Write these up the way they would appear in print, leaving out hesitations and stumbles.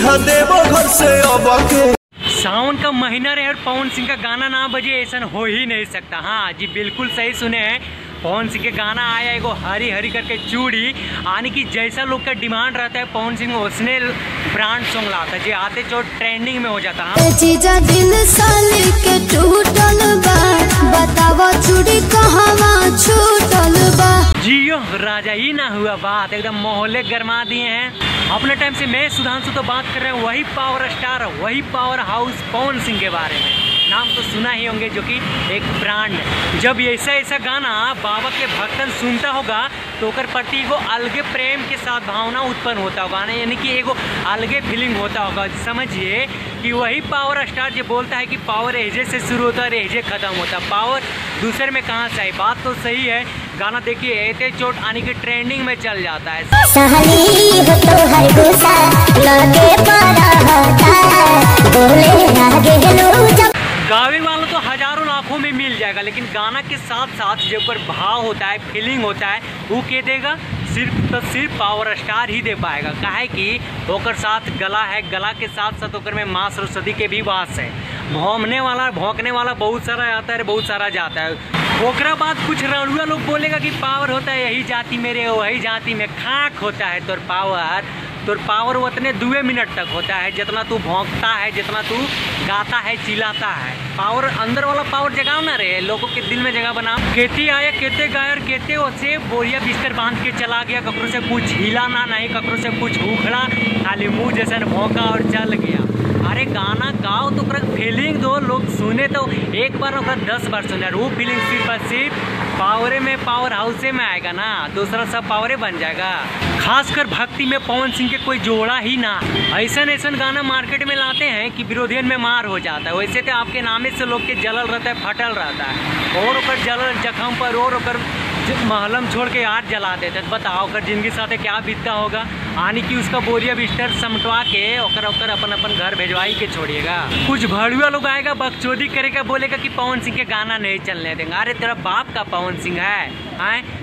यहाँ देवो घर से अब के। सावन का महीना रहे और पवन सिंह का गाना ना बजे ऐसा हो ही नहीं सकता। हाँ जी, बिल्कुल सही सुने हैं। पवन सिंह के गाना आया एगो हरी हरी करके चूड़ी, यानी कि जैसा लोग का डिमांड रहता है पवन सिंह उसने ब्रांड सॉन्ग लाता है जो आते जो ट्रेंडिंग में हो जाता है। जीजा दिल साली के टूटल बा, बतावा चूड़ी कहवा छूटल बा। जियो राजा, ही ना हुआ बात, एकदम मोहल्ले गरमा दिए हैं। अपने टाइम से मैं सुधांशु तो बात कर रहे हैं वही पावर स्टार, वही पावर हाउस पवन सिंह के बारे में। नाम तो सुना ही होंगे, जो कि एक ब्रांड है। जब ऐसा ऐसा गाना बाबा के भक्तन सुनता होगा तो ओकर प्रति एगो अलगे प्रेम के साथ भावना उत्पन्न होता होगा, यानी कि एगो अलगे फीलिंग होता होगा। समझिए कि वही पावर स्टार जो बोलता है कि पावर एजे से शुरू होता है एजे खत्म होता है, पावर दूसरे में कहाँ से आई। बात तो सही है। गाना देखिए एते चोट आने की ट्रेंडिंग में चल जाता है। गावे वालों तो हजारों लाखों में मिल जाएगा, लेकिन गाना के साथ साथ जो पर भाव होता है, फीलिंग होता है, वो के देगा सिर्फ पावर स्टार ही दे पाएगा। काहे कि ओकर साथ गला है, गला के साथ साथ ओकर में माँ सरस्वती के भी वास है। भौंकने वाला बहुत सारा आता है, बहुत सारा जाता है। ओकरा बाद कुछ रड़ुआ लोग बोलेगा कि पावर होता है यही जाति मेरे, वही जाति में खाक होता है तोर पावर उतने 2 मिनट तक होता है जितना तू भौंकता है, जितना तू गाता है, चिल्लाता है। पावर अंदर वाला पावर जगाओ ना रे, लोगों के दिल में जगह बना। केते आया, केते गायर, केते उसे बोरिया बिस्तर बांध के चला गया, ककरो से कुछ हिला ना, नहीं ककरो से कुछ उखड़ा, खाली मुँह जैसे भौंका और चल गया। अरे गाना गाओ तो फीलिंग दो, लोग सुने तो एक बार 10 बार सुने। वो फीलिंग सिर्फ पावरे में, पावर हाउस में आएगा ना, दूसरा सब पावरे बन जाएगा। खासकर भक्ति में पवन सिंह के कोई जोड़ा ही ना। ऐसा गाना मार्केट में लाते हैं कि विरोधियन में मार हो जाता है। वैसे तो आपके नामे से लोग के जलल रहता है, फटल रहता है, और ओकर जलल जख्म पर और ओकर महलम छोड़ के आग जला देते। बताओ ओकर जिंदगी साथे क्या बीतता होगा। यानी कि उसका बोरिया बिस्तर समटवा के ओकर अपन घर भेजवाई के छोड़िएगा। कुछ भड़ुआ लोग आएगा, बकचोदी करेगा, बोलेगा कि पवन सिंह के गाना नहीं चलने देंगे। अरे तेरा बाप का पवन सिंह है,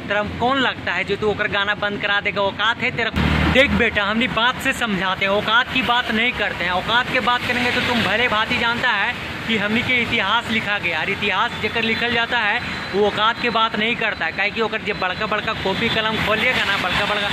तेरा कौन लगता है जो तू ओकर गाना बंद करा देगा? औकात है तेरा? देख बेटा, हमने बात से समझाते हैं, औकात की बात नहीं करते हैं। औकात की बात करेंगे तो तुम भले भांति जानता है कि हमने के इतिहास लिखा गया, और इतिहास जेकर लिखल जाता है वो औकात के बात नहीं करता है। काहे कि ओकर जब बड़का कॉपी कलम खोलिएगा ना, बड़का